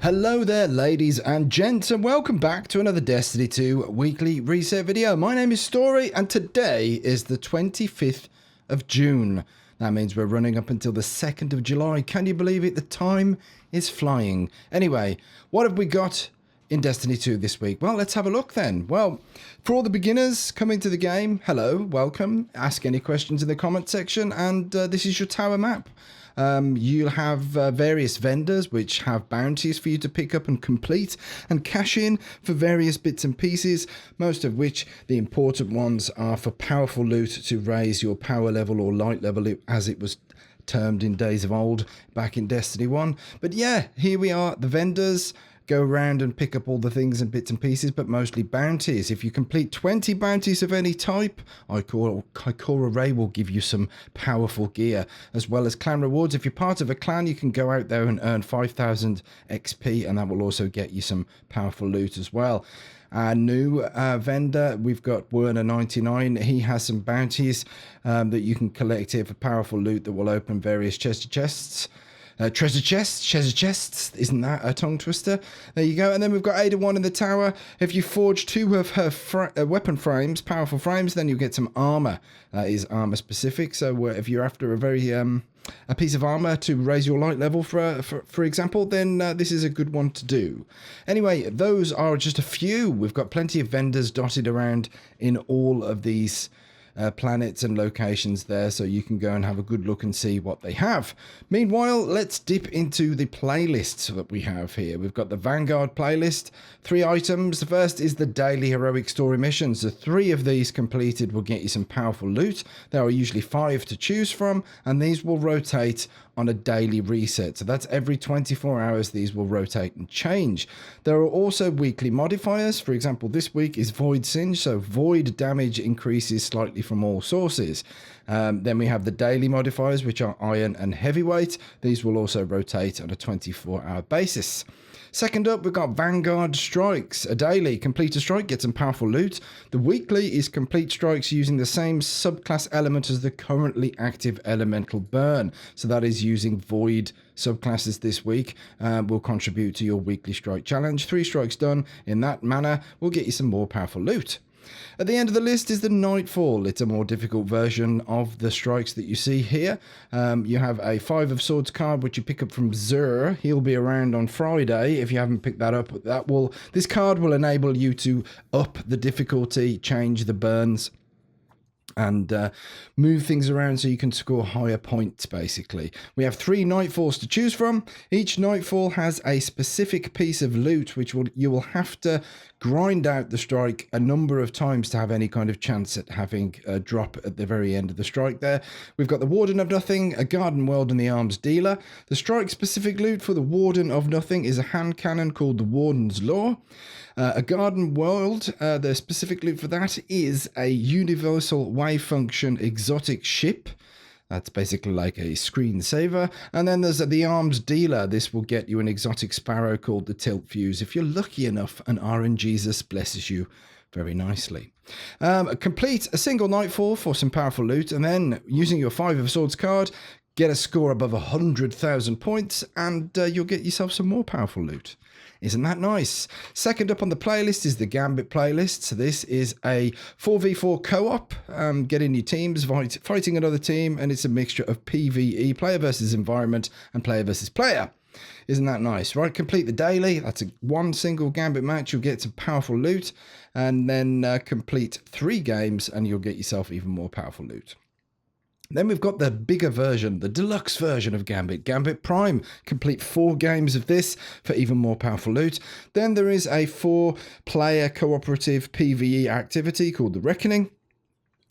Hello there, ladies and gents, and welcome back to another Destiny 2 weekly reset video. My name is Story, and today is the 25th of June. That means we're running up until the 2nd of July. Can you believe it? The time is flying. Anyway, what have we got in Destiny 2 this week? Well, let's have a look then. Well, for all the beginners coming to the game, hello, welcome. Ask any questions in the comment section, and this is your tower map. You'll have various vendors which have bounties for you to pick up and complete and cash in for various bits and pieces, most of which the important ones are for powerful loot to raise your power level or light level, as it was termed in days of old back in Destiny 1. But yeah, here we are, the vendors. Go around and pick up all the things and bits and pieces, but mostly bounties. If you complete 20 bounties of any type, Ikora Ray will give you some powerful gear, as well as clan rewards. If you're part of a clan, you can go out there and earn 5,000 XP, and that will also get you some powerful loot as well. Our new vendor, we've got Werner99. He has some bounties that you can collect here for powerful loot that will open various treasure chests. Treasure chests, isn't that a tongue twister? There you go. And then we've got Ada1 in the tower. If you forge 2 of her weapon frames, powerful frames, then you get some armor. That is armor specific. So if you're after a very a piece of armor to raise your light level, for example, then this is a good one to do. Anyway, those are just a few. We've got plenty of vendors dotted around in all of these planets and locations there, so you can go and have a good look and see what they have. Meanwhile, let's dip into the playlists that we have here. We've got the Vanguard playlist, 3 items. The first is the daily heroic story missions. The 3 of these completed will get you some powerful loot. There are usually 5 to choose from, and these will rotate on a daily reset. So that's every 24 hours these will rotate and change. There are also weekly modifiers. For example, this week is Void Singe, so void damage increases slightly from all sources. Then we have the daily modifiers, which are iron and heavyweight. These will also rotate on a 24-hour basis. Second up, we've got Vanguard Strikes. A daily, complete a strike, get some powerful loot. The weekly is complete strikes using the same subclass element as the currently active elemental burn. So that is using void subclasses this week. Will contribute to your weekly strike challenge. 3 strikes done in that manner will get you some more powerful loot. At the end of the list is the Nightfall. It's a more difficult version of the strikes that you see here. You have a 5 of Swords card, which you pick up from Zur. He'll be around on Friday. If you haven't picked that up, this card will enable you to up the difficulty, change the burns, and move things around so you can score higher points, basically. We have 3 Nightfalls to choose from. Each Nightfall has a specific piece of loot, which you will have to grind out the strike a number of times to have any kind of chance at having a drop at the very end of the strike there. We've got the Warden of Nothing, a Garden World, and the Arms Dealer. The strike-specific loot for the Warden of Nothing is a hand cannon called the Warden's Law. A Garden World, the specific loot for that is a universal wave function exotic ship. That's basically like a screensaver. And then there's the Arms Dealer. This will get you an exotic sparrow called the Tilt Fuse if you're lucky enough and RNGesus blesses you very nicely. Complete a single Nightfall for some powerful loot, and then using your 5 of Swords card, get a score above 100,000 points, and you'll get yourself some more powerful loot. Isn't that nice? Second up on the playlist is the Gambit playlist. So this is a 4v4 co-op. Get in your teams, fighting another team, and it's a mixture of PvE, player versus environment, and player versus player. Isn't that nice? Right, complete the daily. That's one single Gambit match. You'll get some powerful loot, and then complete 3 games, and you'll get yourself even more powerful loot. Then we've got the bigger version, the deluxe version of Gambit, Gambit Prime. Complete 4 games of this for even more powerful loot. Then there is a 4-player cooperative PvE activity called the Reckoning.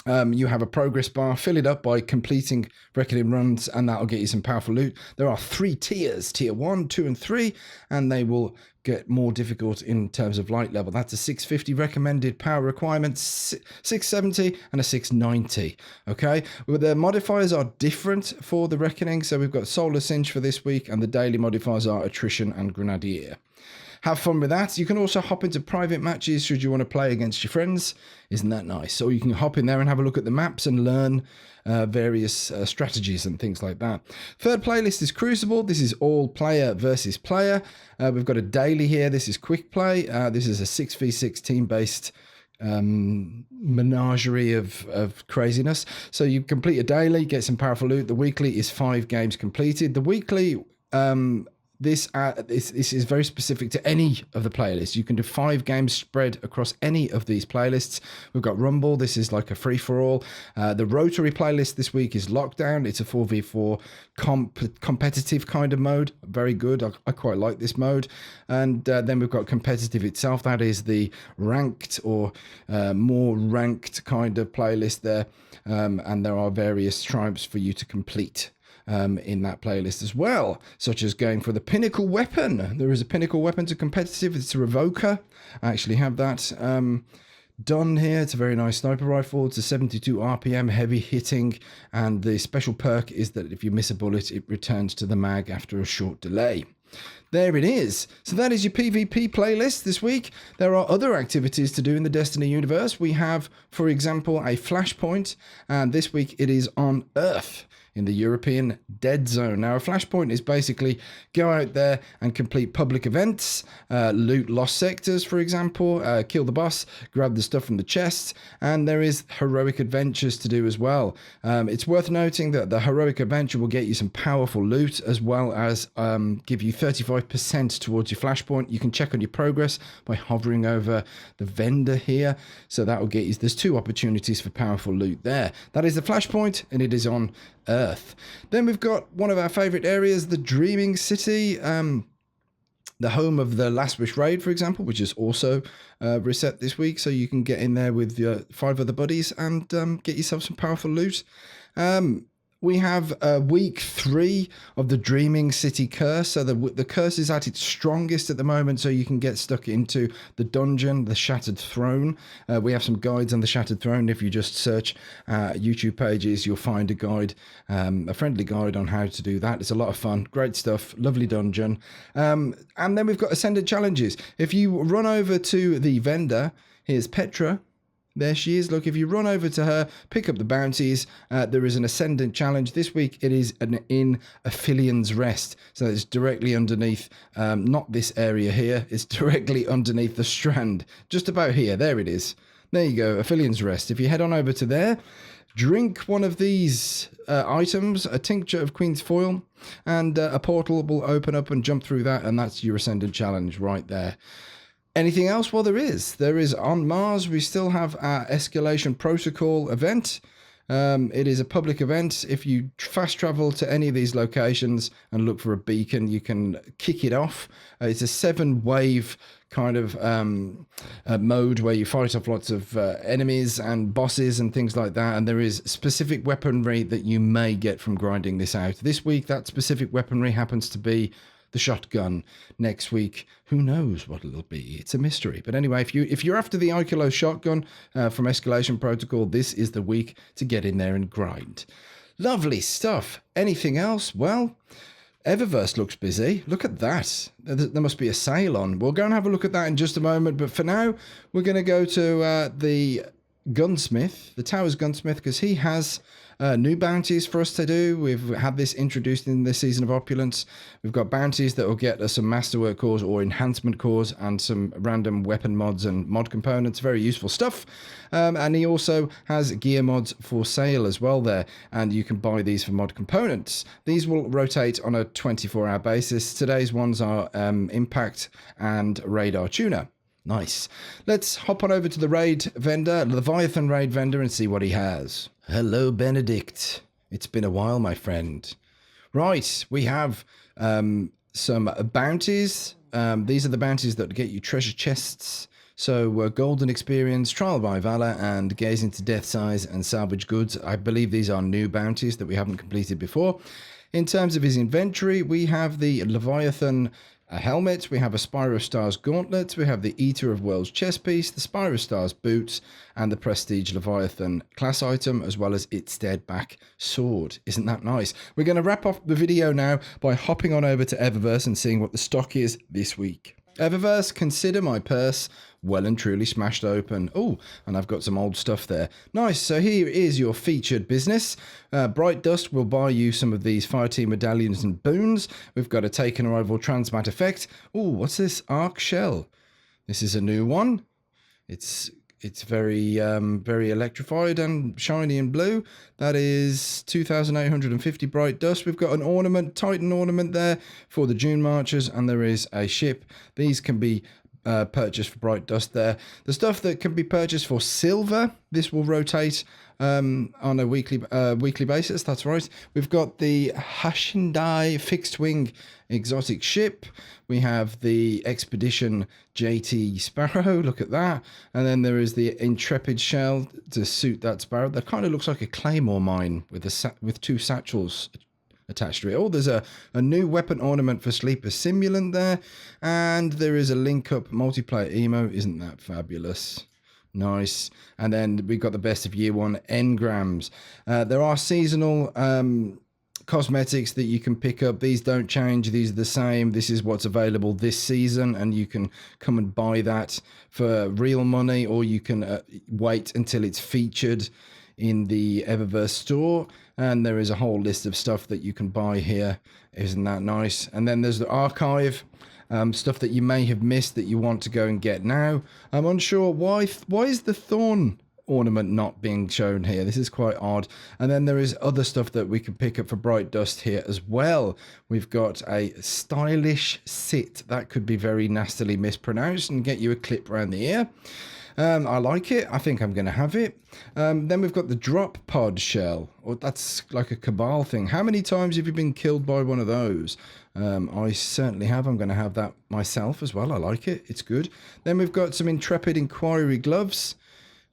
You have a progress bar, fill it up by completing Reckoning runs, and that'll get you some powerful loot. There are 3 tiers, tier 1, 2, and 3, and they will get more difficult in terms of light level. That's a 650 recommended power requirement, 670 and a 690. Okay, well, the modifiers are different for the Reckoning. So we've got Solar Singe for this week, and the daily modifiers are Attrition and Grenadier. have fun with that. You can also hop into private matches should you want to play against your friends. Isn't that nice? Or you can hop in there and have a look at the maps and learn various strategies and things like that. Third playlist is Crucible. This is all player versus player. We've got a daily here. This is quick play. This is a 6v6 team-based menagerie of craziness. So you complete a daily, get some powerful loot. The weekly is 5 games completed. The weekly this is very specific to any of the playlists. You can do 5 games spread across any of these playlists. We've got Rumble. This is like a free-for-all. The Rotary playlist this week is Lockdown. It's a 4v4 competitive kind of mode. Very good. I quite like this mode. And then we've got competitive itself. That is the ranked or more ranked kind of playlist there. And there are various tribes for you to complete in that playlist as well, such as going for the pinnacle weapon. There is a pinnacle weapon to competitive. It's a revoker. I actually have that done here. It's a very nice sniper rifle. It's a 72 RPM, heavy hitting, and the special perk is that if you miss a bullet, it returns to the mag after a short delay. There it is. So that is your PvP playlist this week. There are other activities to do in the Destiny universe. We have, for example, a flashpoint, and this week it is on Earth in the European Dead Zone. Now, a flashpoint is basically go out there and complete public events, loot lost sectors, for example, kill the boss, grab the stuff from the chests, and there is heroic adventures to do as well. It's worth noting that the heroic adventure will get you some powerful loot as well as give you 35% towards your flashpoint. You can check on your progress by hovering over the vendor here. So that will get you, there's 2 opportunities for powerful loot there. That is the flashpoint, and it is on Earth. Then we've got one of our favorite areas, the Dreaming City, the home of the Last Wish raid, for example, which is also reset this week. So you can get in there with your 5 other buddies and get yourself some powerful loot. We have week 3 of the Dreaming City curse. So the curse is at its strongest at the moment, so you can get stuck into the dungeon, the Shattered Throne. We have some guides on the Shattered Throne. If you just search YouTube pages, you'll find a guide, a friendly guide on how to do that. It's a lot of fun, great stuff, lovely dungeon. And then we've got Ascendant challenges. If you run over to the vendor, here's Petra. There she is. Look, if you run over to her, pick up the bounties, there is an Ascendant challenge. This week it is in Aphelian's Rest. So it's directly underneath, not this area here, it's directly underneath the strand. Just about here. There it is. There you go, Aphelian's Rest. If you head on over to there, drink one of these items, a tincture of Queen's Foil, and a portal will open up and jump through that, and that's your Ascendant challenge right there. Anything else? Well, there is. There is on Mars. We still have our Escalation Protocol event. It is a public event. If you fast travel to any of these locations and look for a beacon, you can kick it off. It's a 7-wave kind of mode where you fight off lots of enemies and bosses and things like that. And there is specific weaponry that you may get from grinding this out. This week, that specific weaponry happens to be the shotgun. Next week, who knows what it'll be? It's a mystery. But anyway, if you're after the Icolo shotgun from Escalation Protocol, this is the week to get in there and grind. Lovely stuff. Anything else? Well, Eververse looks busy. Look at that. There must be a sale on. We'll go and have a look at that in just a moment. But for now, we're going to go to the Gunsmith, the Tower's Gunsmith, because he has new bounties for us to do. We've had this introduced in this Season of Opulence. We've got bounties that will get us some Masterwork cores or enhancement cores and some random weapon mods and mod components. Very useful stuff. And he also has gear mods for sale as well there, and you can buy these for mod components. These will rotate on a 24-hour basis. Today's ones are Impact and Radar Tuner. Nice. Let's hop on over to the raid vendor, Leviathan raid vendor, and see what he has. Hello, Benedict. It's been a while, my friend. Right, we have some bounties. These are the bounties that get you treasure chests. So Golden Experience, Trial by Valor, and Gaze into Death's Eyes and Salvage Goods. I believe these are new bounties that we haven't completed before. In terms of his inventory, we have the Leviathan helmet, we have a Spire of Stars gauntlet, we have the Eater of Worlds chest piece, the Spire of Stars boots, and the Prestige Leviathan class item, as well as its Steadback sword. Isn't that nice? We're going to wrap up the video now by hopping on over to Eververse and seeing what the stock is this week. Eververse, consider my purse well and truly smashed open. Oh, and I've got some old stuff there. Nice, so here is your featured business. Bright Dust will buy you some of these Fire Team medallions and boons. We've got a Taken Arrival Transmat effect. Oh, what's this? Arc Shell. This is a new one. It's very very electrified and shiny and blue. That is 2,850 Bright Dust. We've got an ornament, Titan ornament there for the June Marchers, and there is a ship. These can be purchased for Bright Dust there. The stuff that can be purchased for silver, this will rotate on a weekly basis. That's right. We've got the Hashindai fixed wing exotic ship. We have the Expedition JT Sparrow. Look at that. And then there is the Intrepid shell to suit that Sparrow. That kind of looks like a claymore mine with two satchels attached to it. Oh, there's a new weapon ornament for Sleeper Simulant there. And there is a link-up multiplayer emo. Isn't that fabulous? Nice. And then we've got the best of year one engrams. There are seasonal cosmetics that you can pick up. These don't change. These are the same. This is what's available this season, and you can come and buy that for real money, or you can wait until it's featured in the Eververse store. And there is a whole list of stuff that you can buy here. Isn't that nice? And then there's the archive. Stuff that you may have missed that you want to go and get now. I'm unsure why is the thorn ornament not being shown here. This is quite odd. And then there is other stuff that we can pick up for Bright Dust here as well. We've got a stylish sit. That could be very nastily mispronounced and get you a clip around the ear. I like it. I think I'm going to have it. Then we've got the drop pod shell. Or that's like a Cabal thing. How many times have you been killed by one of those? I certainly have. I'm going to have that myself as well. I like it. It's good. Then we've got some Intrepid Inquiry gloves.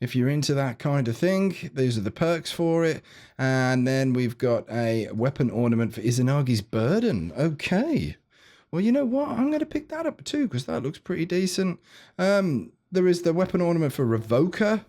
If you're into that kind of thing, these are the perks for it. And then we've got a weapon ornament for Izanagi's Burden. Okay. Well, you know what? I'm going to pick that up too, because that looks pretty decent. There is the weapon ornament for Revoker,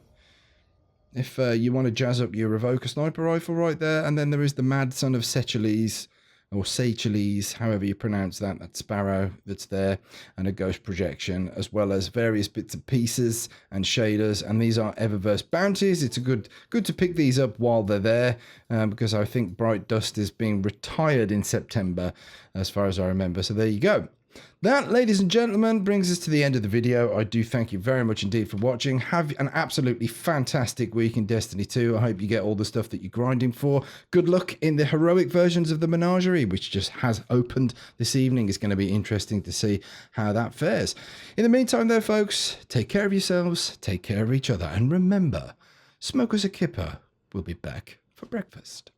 if you want to jazz up your Revoker sniper rifle right there. And then there is the Mad Son of Seychelles, or Seychelles, however you pronounce that. That Sparrow that's there, and a Ghost Projection, as well as various bits and pieces and shaders. And these are Eververse bounties. It's good to pick these up while they're there, because I think Bright Dust is being retired in September, as far as I remember. So there you go. That, ladies and gentlemen, brings us to the end of the video. I do thank you very much indeed for watching. Have an absolutely fantastic week in Destiny 2. I hope you get all the stuff that you're grinding for. Good luck in the heroic versions of the Menagerie, which just has opened this evening. It's going to be interesting to see how that fares. In the meantime, though, folks, take care of yourselves, take care of each other, and remember, smoke us a kipper. We'll be back for breakfast.